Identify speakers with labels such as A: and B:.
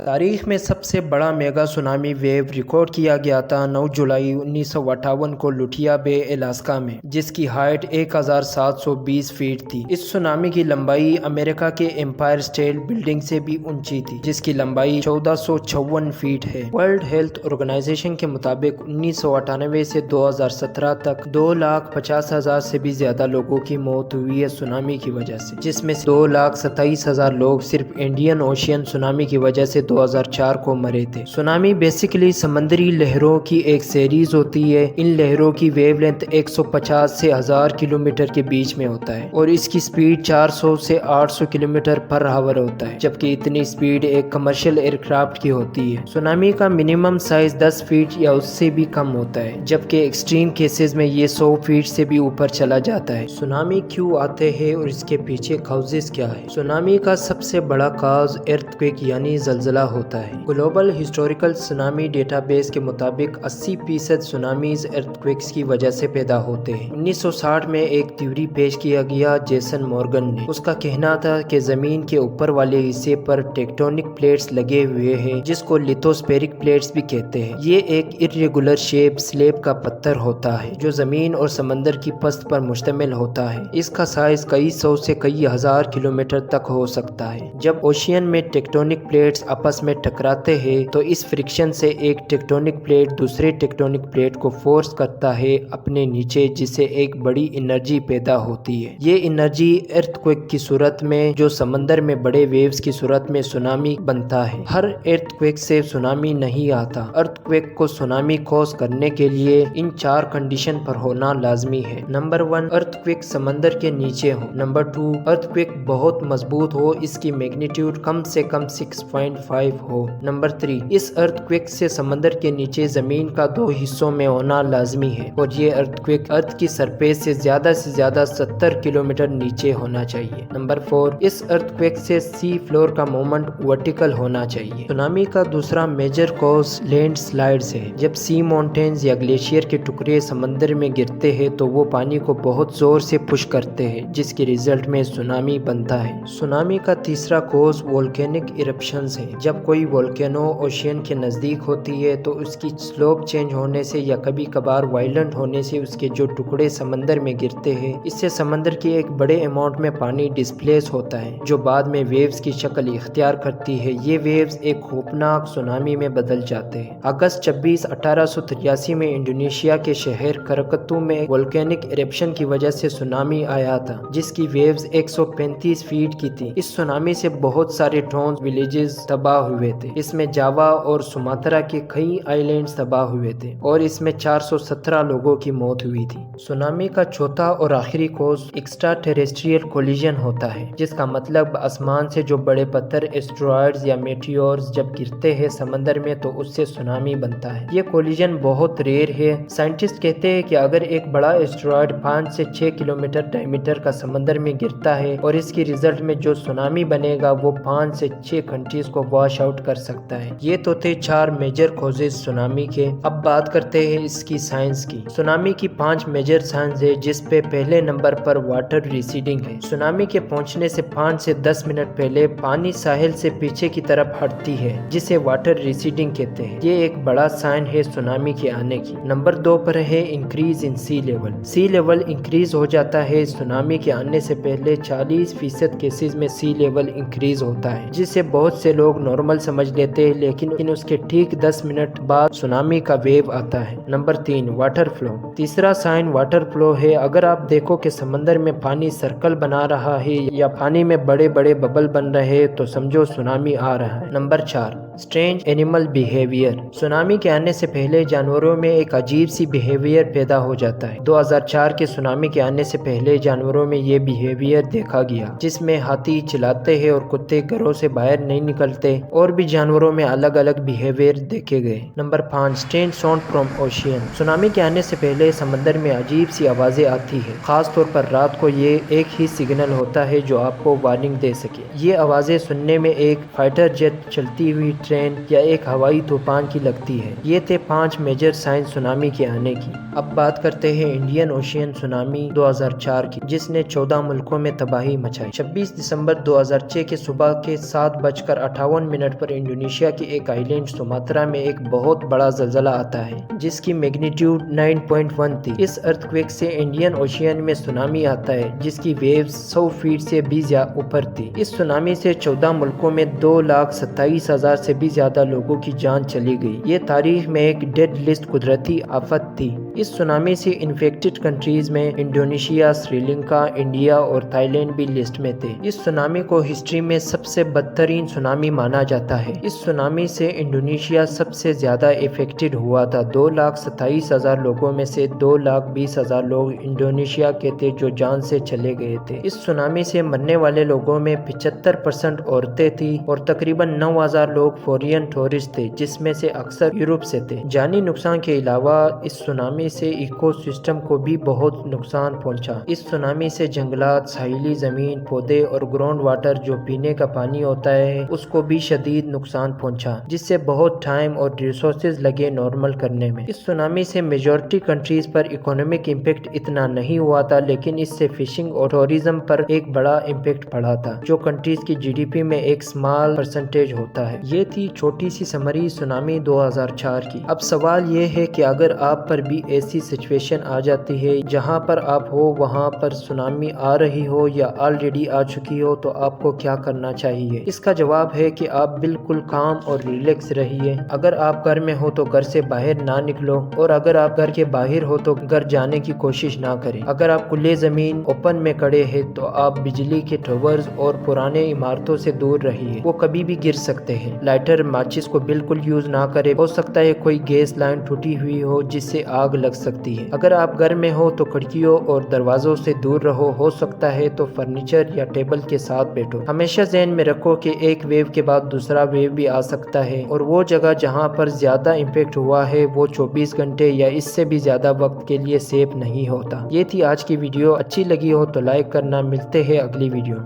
A: تاریخ میں سب سے بڑا میگا سونامی ویو ریکارڈ کیا گیا تھا 9 جولائی 1958 کو لوٹیا بے الاسکا میں، جس کی ہائٹ 1720 فیٹ تھی۔ اس سونامی کی لمبائی امریکہ کے امپائر اسٹیٹ بلڈنگ سے بھی اونچی تھی، جس کی لمبائی 1456 فیٹ ہے۔ ورلڈ ہیلتھ آرگنائزیشن کے مطابق 1998 سے 2017 تک 2,50,000 سے بھی زیادہ لوگوں کی موت ہوئی ہے سونامی کی وجہ سے، جس میں سے 2,27,000 لوگ صرف انڈین اوشین سونامی کی وجہ سے 2004 کو مرے تھے۔ سونامی بیسیکلی سمندری لہروں کی ایک سیریز ہوتی ہے۔ ان لہروں کی ویو لینتھ 150 سے 1000 کلومیٹر کے بیچ میں ہوتا ہے اور اس کی سپیڈ 400 سے 800 کلومیٹر پر آور ہوتا ہے، جبکہ اتنی سپیڈ ایک کمرشل ایئر کرافٹ کی ہوتی ہے۔ سونامی کا منیمم سائز 10 فیٹ یا اس سے بھی کم ہوتا ہے، جبکہ ایکسٹریم کیسز میں یہ 100 فیٹ سے بھی اوپر چلا جاتا ہے۔ سونامی کیوں آتے ہیں اور اس کے پیچھے کاؤزز کیا ہے؟ سونامی کا سب سے بڑا کاز ارتھ کویک یعنی زلزلہ ہوتا ہے۔ Global historical tsunami data base کے مطابق 80% سونامیز ارتھ کویکس کی وجہ سے پیدا ہوتے ہیں۔ 1960 میں ایک تھیوری پیش کیا گیا جیسن مورگن نے۔ اس کا کہنا تھا کہ زمین کے اوپر والے حصے پر ٹیکٹونک پلیٹس لگے ہوئے ہیں، جس کو لیتھوسپیرک پلیٹس بھی کہتے ہیں۔ یہ ایک irregular شیپ سلیب کا پتھر ہوتا ہے جو زمین اور سمندر کی پست پر مشتمل ہوتا ہے۔ اس کا سائز کئی سو سے کئی ہزار کلومیٹر تک ہو سکتا ہے۔ جب اوشین میں ٹیکٹونک پلیٹس آپس میں ٹکراتے ہیں تو اس فرکشن سے ایک ٹیکٹونک پلیٹ دوسرے ٹیکٹونک پلیٹ کو فورس کرتا ہے اپنے نیچے، جس سے ایک بڑی انرجی پیدا ہوتی ہے۔ یہ انرجی ارتھ کویک کی صورت میں، جو سمندر میں بڑے ویوز کی صورت میں سونامی بنتا ہے۔ ہر ارتھ کویک سے سونامی نہیں آتا۔ ارتھ کویک کو سونامی کوز کرنے کے لیے ان 4 کنڈیشن پر ہونا لازمی ہے۔ نمبر 1، ارتھ کویک سمندر کے نیچے ہو۔ نمبر 2، ارتھ کویک بہت مضبوط ہو، اس کی میگنیٹیوڈ کم سے کم 6.5 ہو۔ نمبر 3، اس ارتھ کویک سے سمندر کے نیچے زمین کا 2 حصوں میں ہونا لازمی ہے اور یہ ارتھ کویک ارتھ کی سرفیس سے زیادہ 70 کلومیٹر نیچے ہونا چاہیے۔ نمبر 4، اس ارتھ کویک سے سی فلور کا موومنٹ ورٹیکل ہونا چاہیے۔ سونامی کا دوسرا میجر کوز لینڈ سلائیڈز ہے۔ جب سی ماؤنٹینز یا گلیشیئر کے ٹکڑے سمندر میں گرتے ہیں تو وہ پانی کو بہت زور سے پش کرتے ہیں، جس کے ریزلٹ میں سونامی بنتا ہے۔ سونامی کا تیسرا کوز وولکینک ایرپشنز ہے۔ جب کوئی وولکینو اوشین کے نزدیک ہوتی ہے تو اس کی سلوپ چینج ہونے سے یا کبھی کبھار وائلنٹ ہونے سے اس کے جو ٹکڑے سمندر میں گرتے ہیں، اس سے سمندر کی ایک بڑے اماؤنٹ میں پانی ڈسپلیس ہوتا ہے، جو بعد میں ویوز کی شکل اختیار کرتی ہے۔ یہ ویوز ایک خوفناک سونامی میں بدل جاتے ہیں۔ اگست 26، 1883 میں انڈونیشیا کے شہر کرکتو میں وولکینک ایرپشن کی وجہ سے سونامی آیا تھا، جس کی ویوز 135 فیٹ کی تھی۔ اس سونامی سے بہت سارے ٹاؤنز، ولیجز تباہ ہوئے تھے۔ اس میں جاوا اور سماترا کے کئی آئی لینڈز تباہ ہوئے تھے اور اس میں 417 لوگوں کی موت ہوئی تھی۔ سونامی کا چوتھا اور آخری کوز ایکسٹرا ٹیریسٹریل کولیجن ہوتا ہے، جس کا مطلب آسمان سے جو بڑے پتھر ایسٹرائڈز یا میٹیورز جب گرتے ہیں سمندر میں تو اس سے سونامی بنتا ہے۔ یہ کولیجن بہت ریئر ہے۔ سائنٹسٹ کہتے ہیں کہ اگر ایک بڑا ایسٹرائڈ 5 سے 6 کلومیٹر ڈائمیٹر کا سمندر میں گرتا ہے اور اس کی ریزلٹ میں جو سونامی بنے گا وہ 5 سے 6 کنٹریز کو واش آؤٹ کر سکتا ہے۔ یہ تو تھے 4 میجر کوزز سونامی کے۔ اب بات کرتے ہیں اس کی سائنس کی۔ سونامی کی 5 میجر سائنس ہے، جس پہ پہلے نمبر پر واٹر ریسیڈنگ ہے۔ سونامی کے پہنچنے سے 5 سے 10 منٹ پہلے پانی ساحل سے پیچھے کی طرف ہٹتی ہے، جسے واٹر ریسیڈنگ کہتے ہیں۔ یہ ایک بڑا سائن ہے سونامی کے آنے کی۔ نمبر 2 پر ہے increase in sea level. Sea level increase ہو جاتا ہے۔ سونامی کے آنے سے پہلے 40% کیسز میں سی لیول انکریز ہوتا ہے، جسے بہت سے لوگ نارمل سمجھ لیتے ہیں، لیکن اس کے ٹھیک 10 منٹ بعد سونامی کا ویو آتا ہے۔ Number 3، water flu. تیسرا سائن واٹر فلو ہے۔ اگر آپ دیکھو کہ سمندر میں پانی سرکل بنا رہا ہے یا پانی میں بڑے بڑے ببل بن رہے ہیں تو سمجھو سونامی آ رہا ہے۔ Number 4، strange animal behaviour. Tsunami کے آنے سے پہلے جانوروں میں ایک عجیب سی بیہیویئر پیدا ہو جاتا ہے۔ 2004 کے سونامی کے آنے سے پہلے جانوروں میں یہ بیہیویئر دیکھا گیا، جس میں ہاتھی چلاتے ہیں اور کتے گھروں سے باہر نہیں نکلتے، اور بھی جانوروں میں الگ الگ بیہیویئر دیکھے گئے۔ Number 5، strange sound from ocean. Tsunami کے آنے سے پہلے سمندر میں عجیب سی آوازیں آتی ہیں، خاص طور پر رات کو۔ یہ ایک ہی سگنل ہوتا ہے جو آپ کو وارننگ دے سکے۔ یہ آوازیں سننے میں ایک فائٹر جیٹ چلتی ہوئی ٹرین یا ایک ہوائی طوفان کی لگتی ہے۔ یہ تھے 5 میجر سائن سونامی کے آنے کی۔ اب بات کرتے ہیں انڈین اوشین سونامی 2004 کی، جس نے 14 ملکوں میں تباہی مچائی۔ 26 دسمبر 2006 کے صبح کے 7:58 پر انڈونیشیا کے ایک آئی لینڈ سماترا میں ایک بہت بڑا زلزلہ آتا ہے جس کی میگنیٹیوڈ 9.1 تھی۔ اس ارتھ کویک سے انڈین اوشین میں سونامی آتا ہے جس کی ویوز 100 فیٹ سے بھی اوپر تھی۔ اس سونامی سے 14 ملکوں میں 2,27,000 سے بھی زیادہ لوگوں کی جان چلی گئی۔ یہ تاریخ میں ایک ڈیڈ لسٹ قدرتی آفت تھی۔ اس سونامی سے انفیکٹڈ کنٹریز میں انڈونیشیا، سری لنکا، انڈیا اور تھائی لینڈ بھی لسٹ میں تھے۔ اس سونامی کو ہسٹری میں سب سے بدترین سونامی مانا جاتا ہے۔ اس سونامی سے انڈونیشیا سب سے زیادہ افیکٹڈ ہوا تھا۔ 2,27,000 لوگوں میں سے 2,20,000 لوگ انڈونیشیا کے تھے جو جان سے چلے گئے تھے۔ اس سونامی سے مرنے والے لوگوں میں 75% عورتیں تھیں اور تقریباً 9,000 لوگ فورین ٹورسٹ تھے جس میں سے اکثر یورپ سے تھے۔ جانی نقصان کے علاوہ اس سونامی سے ایکو سسٹم کو بھی بہت نقصان پہنچا۔ اس سونامی سے جنگلات، ساحلی زمین، پودے اور گراؤنڈ واٹر جو پینے کا پانی ہوتا ہے اس کو بھی شدید نقصان پہنچا، جس سے بہت ٹائم اور ریسورسز لگے نارمل کرنے میں۔ اس سونامی سے میجورٹی کنٹریز پر اکنامک امپیکٹ اتنا نہیں ہوا تھا، لیکن اس سے فشنگ اور ٹورزم پر ایک بڑا امپیکٹ پڑا تھا جو کنٹریز کی GDP میں ایک سمال پرسنٹیج ہوتا ہے۔ یہ تھی چھوٹی سی سمری سونامی 2004 کی۔ اب سوال یہ ہے کہ اگر آپ پر بھی ایسی سچویشن آ جاتی ہے جہاں پر آپ ہو، وہاں پر سونامی آ رہی ہو یا آلریڈی آ چکی ہو، تو آپ کو کیا کرنا چاہیے؟ اس کا جواب ہے کہ آپ بالکل کام اور ریلیکس رہیے۔ اگر آپ گھر میں ہو تو گھر سے باہر نہ نکلو، اور اگر آپ گھر کے باہر ہو تو گھر جانے کی کوشش نہ کریں۔ اگر آپ کھلے زمین اوپن میں کھڑے ہیں تو آپ بجلی کے ٹاورز اور پرانے عمارتوں سے دور رہیے، وہ کبھی بھی گر سکتے ہیں۔ لائٹر، ماچس کو بالکل یوز نہ کریں، ہو سکتا ہے کوئی گیس لائن ٹوٹی ہوئی ہو جس سے آگ لگ سکتی ہے۔ اگر آپ گھر میں ہو تو کھڑکیوں اور دروازوں سے دور رہو، ہو سکتا ہے تو فرنیچر یا ٹیبل کے ساتھ بیٹھو۔ ہمیشہ ذہن میں رکھو کہ ایک ویو کے بعد دوسرا ویو بھی آ سکتا ہے، اور وہ جگہ جہاں پر زیادہ امپیکٹ ہوا ہے وہ 24 گھنٹے یا اس سے بھی زیادہ وقت کے لیے سیف نہیں ہوتا۔ یہ تھی آج کی ویڈیو، اچھی لگی ہو تو لائک کرنا۔ ملتے ہیں اگلی ویڈیو۔